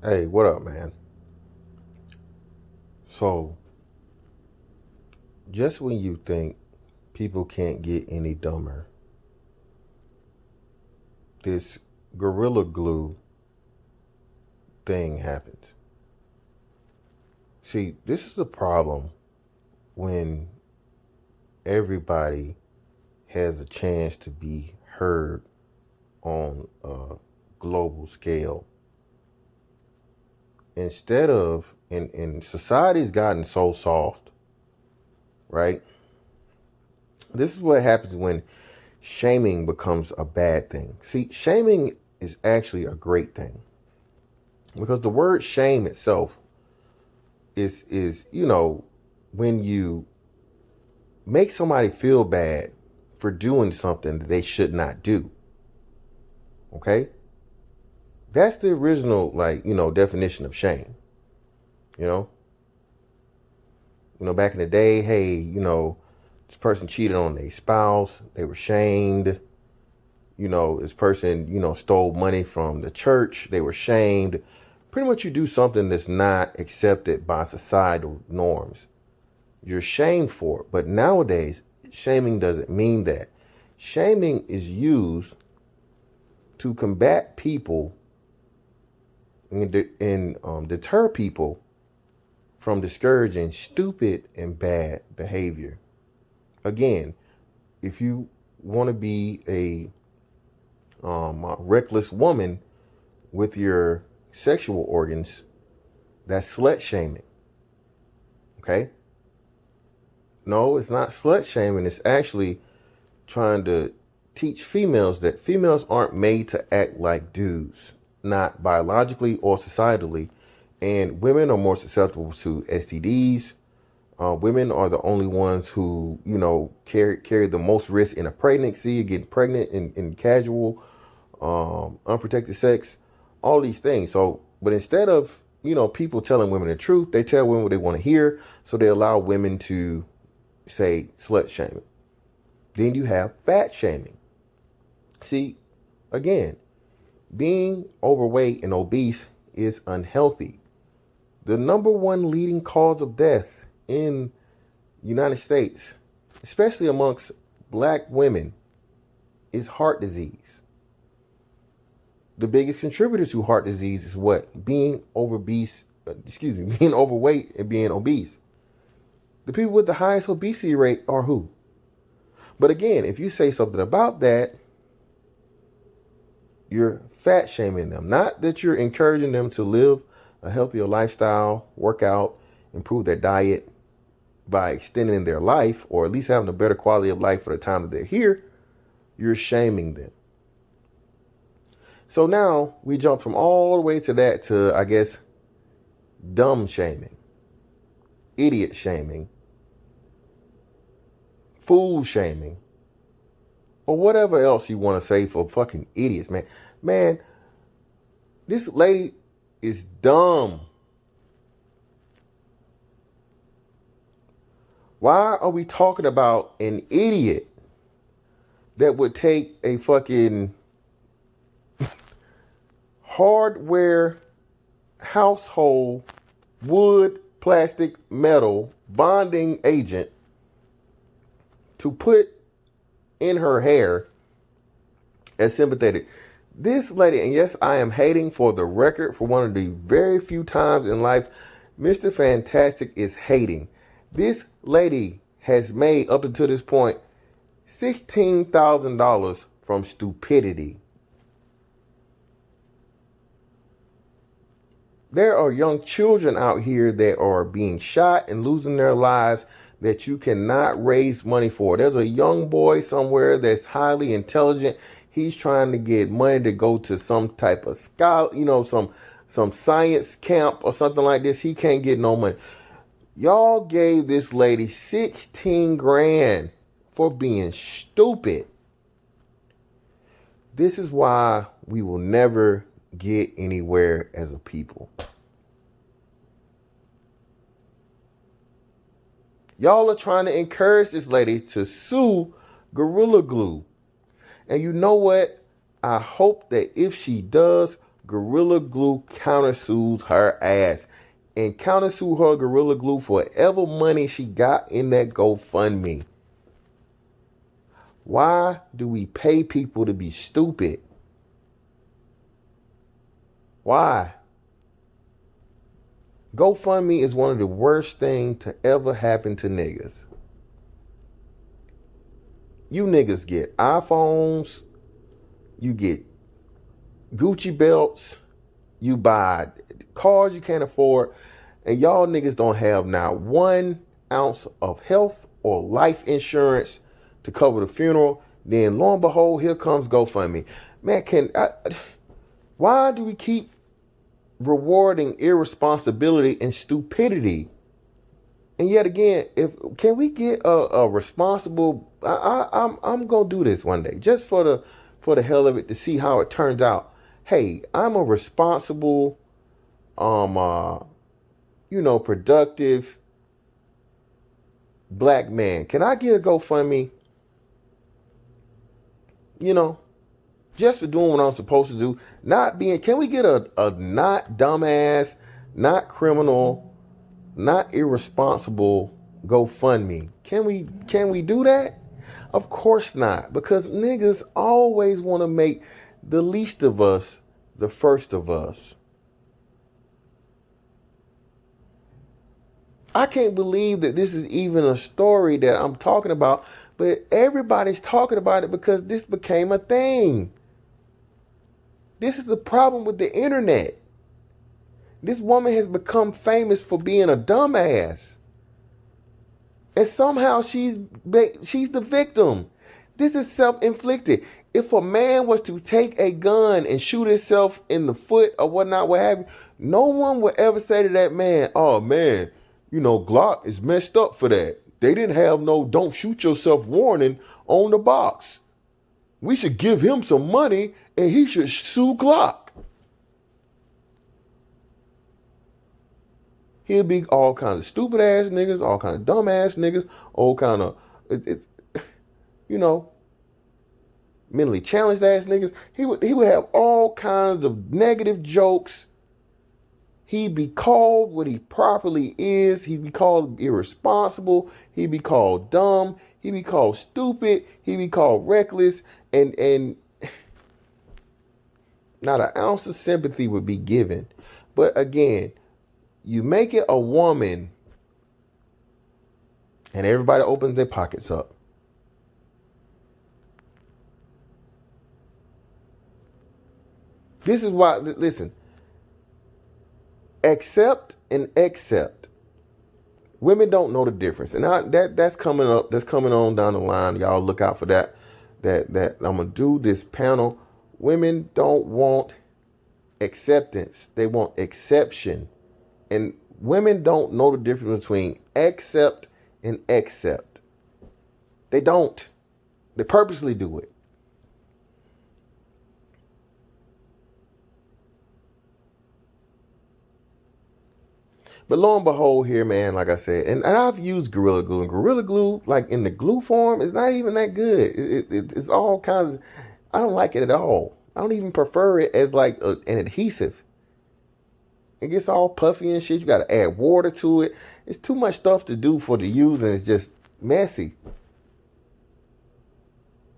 Hey, what up, man? So, just when you think people can't get any dumber, this Gorilla Glue thing happens. See, this is the problem when everybody has a chance to be heard on a global scale. Instead of, and society's gotten so soft, right? This is what happens when shaming becomes a bad thing. See, shaming is actually a great thing because the word shame itself is when you make somebody feel bad for doing something that they should not do. Okay? That's the original definition of shame. You know? Back in the day, hey, this person cheated on their spouse, they were shamed. This person, stole money from the church, they were shamed. Pretty much you do something that's not accepted by societal norms, you're shamed for it. But nowadays, shaming doesn't mean that. Shaming is used to combat people and deter people from discouraging stupid and bad behavior. Again, if you want to be a reckless woman with your sexual organs, that's slut shaming. Okay? No, it's not slut shaming. It's actually trying to teach females that females aren't made to act like dudes, not biologically or societally. And women are more susceptible to STDs. Women are the only ones who, carry the most risk in a pregnancy, getting pregnant in casual, unprotected sex, all these things. So, but instead of, people telling women the truth, they tell women what they want to hear. So they allow women to say slut shaming. Then you have fat shaming. See, again, being overweight and obese is unhealthy. The number one leading cause of death in the United States, especially amongst black women, is heart disease. The biggest contributor to heart disease is what? Being being overweight and being obese. The people with the highest obesity rate are who? But again, if you say something about that, you're fat shaming them. Not that you're encouraging them to live a healthier lifestyle, work out, improve their diet by extending their life or at least having a better quality of life for the time that they're here. You're shaming them. So now we jump from all the way to that to, I guess, dumb shaming, idiot shaming, fool shaming, or whatever else you want to say for fucking idiots, man. Man, this lady is dumb. Why are we talking about an idiot that would take a fucking hardware, household, wood, plastic, metal bonding agent to put in her hair as sympathetic? This lady, and yes, I am hating for the record for one of the very few times in life Mr. Fantastic is hating. This lady has made, up until this point, $16,000 from stupidity. There are young children out here that are being shot and losing their lives that you cannot raise money for. There's a young boy somewhere that's highly intelligent. He's trying to get money to go to some type of some science camp or something like this. He can't get no money. Y'all gave this lady 16 grand for being stupid. This is why we will never get anywhere as a people. Y'all are trying to encourage this lady to sue Gorilla Glue. And you know what? I hope that if she does, Gorilla Glue countersues her ass and countersue her Gorilla Glue for whatever money she got in that GoFundMe. Why do we pay people to be stupid? Why? GoFundMe is one of the worst things to ever happen to niggas. You niggas get iPhones, you get Gucci belts, you buy cars you can't afford, and y'all niggas don't have now 1 ounce of health or life insurance to cover the funeral. Then lo and behold, here comes GoFundMe. Man, why do we keep rewarding irresponsibility and stupidity? And yet again, can we get a responsible? I'm gonna do this one day just for the hell of it, to see how it turns out. Hey, I'm a responsible, productive black man. Can I get a GoFundMe? Just for doing what I'm supposed to do. Can we get a not dumbass, not criminal, not irresponsible GoFundMe? Can we do that? Of course not, because niggas always want to make the least of us the first of us. I can't believe that this is even a story that I'm talking about, but everybody's talking about it because this became a thing. This is the problem with the internet. This woman has become famous for being a dumbass. And somehow she's the victim. This is self-inflicted. If a man was to take a gun and shoot himself in the foot or whatnot, what have you, no one would ever say to that man, oh man, Glock is messed up for that. They didn't have no don't shoot yourself warning on the box. We should give him some money and he should sue Glock. He'll be all kinds of stupid ass niggas, all kinds of dumb ass niggas, all kind of, mentally challenged ass niggas. He would have all kinds of negative jokes. He'd be called what he properly is. He'd be called irresponsible. He'd be called dumb. He'd be called stupid. He'd be called reckless. And not an ounce of sympathy would be given. But again, you make it a woman and everybody opens their pockets up. This is why, listen, accept and accept. Women don't know the difference. And that's coming up, that's coming on down the line. Y'all look out for that I'm going to do this panel. Women don't want acceptance. They want exception. And women don't know the difference between accept and accept. They don't. They purposely do it. But lo and behold here, man, like I said, and I've used Gorilla Glue. And Gorilla Glue, like in the glue form, is not even that good. It's all kinds of, I don't like it at all. I don't even prefer it as like an adhesive. It gets all puffy and shit. You got to add water to it. It's too much stuff to do for the use, and it's just messy.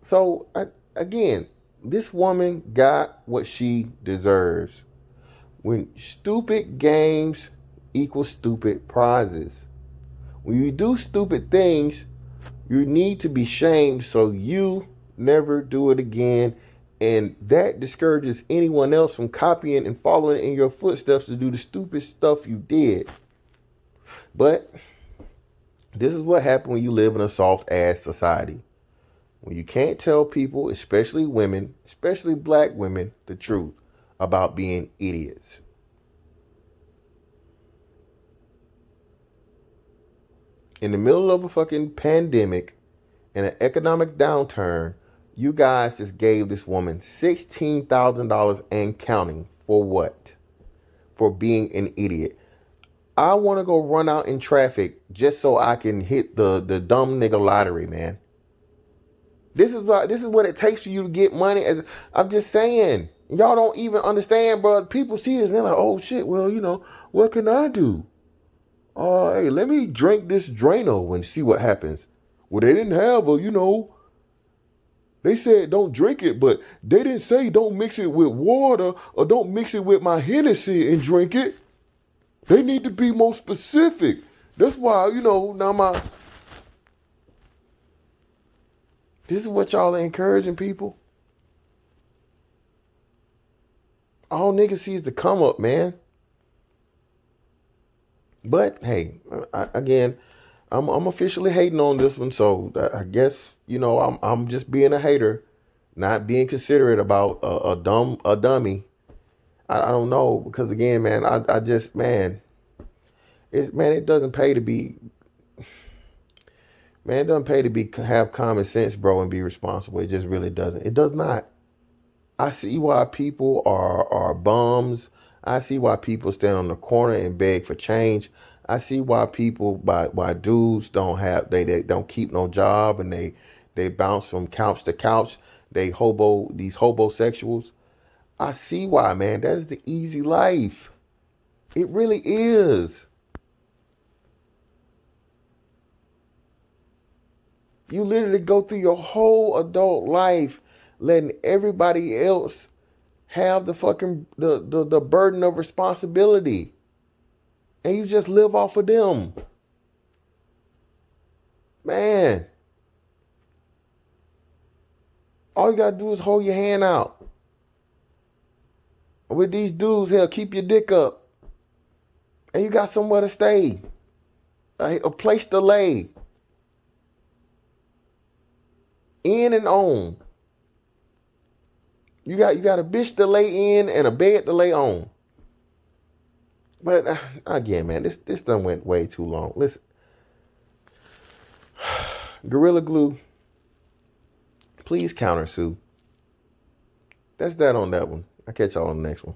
So, again, this woman got what she deserves. When stupid games equal stupid prizes. When you do stupid things, you need to be shamed so you never do it again. And that discourages anyone else from copying and following in your footsteps to do the stupid stuff you did. But this is what happens when you live in a soft-ass society. When you can't tell people, especially women, especially black women, the truth about being idiots. In the middle of a fucking pandemic and an economic downturn, you guys just gave this woman $16,000 and counting. For what? For being an idiot. I want to go run out in traffic just so I can hit the dumb nigga lottery, man. This is what it takes for you to get money. I'm just saying, Y'all don't even understand, bro. People see this and they're like, oh shit, well, what can I do? Hey, let me drink this Drano and see what happens. Well, they didn't have they said don't drink it, but they didn't say don't mix it with water or don't mix it with my Hennessy and drink it. They need to be more specific. That's why, now this is what y'all are encouraging people. All niggas see is the come up, man. But hey, again, I'm officially hating on this one, so I guess I'm just being a hater, not being considerate about a dummy. I don't know, because again, man, I just it doesn't pay to be have common sense, bro, and be responsible. It just really doesn't. It does not. I see why people are bums. I see why people stand on the corner and beg for change. I see why why dudes they don't keep no job and they bounce from couch to couch. These hobosexuals. I see why, man. That is the easy life. It really is. You literally go through your whole adult life letting everybody else have the burden of responsibility. And you just live off of them. Man. All you gotta do is hold your hand out. With these dudes, hell, keep your dick up. And you got somewhere to stay. A place to lay. In and on. You got a bitch to lay in and a bed to lay on. But again, man, this done went way too long. Listen, Gorilla Glue, please countersue. That's that on that one. I'll catch y'all on the next one.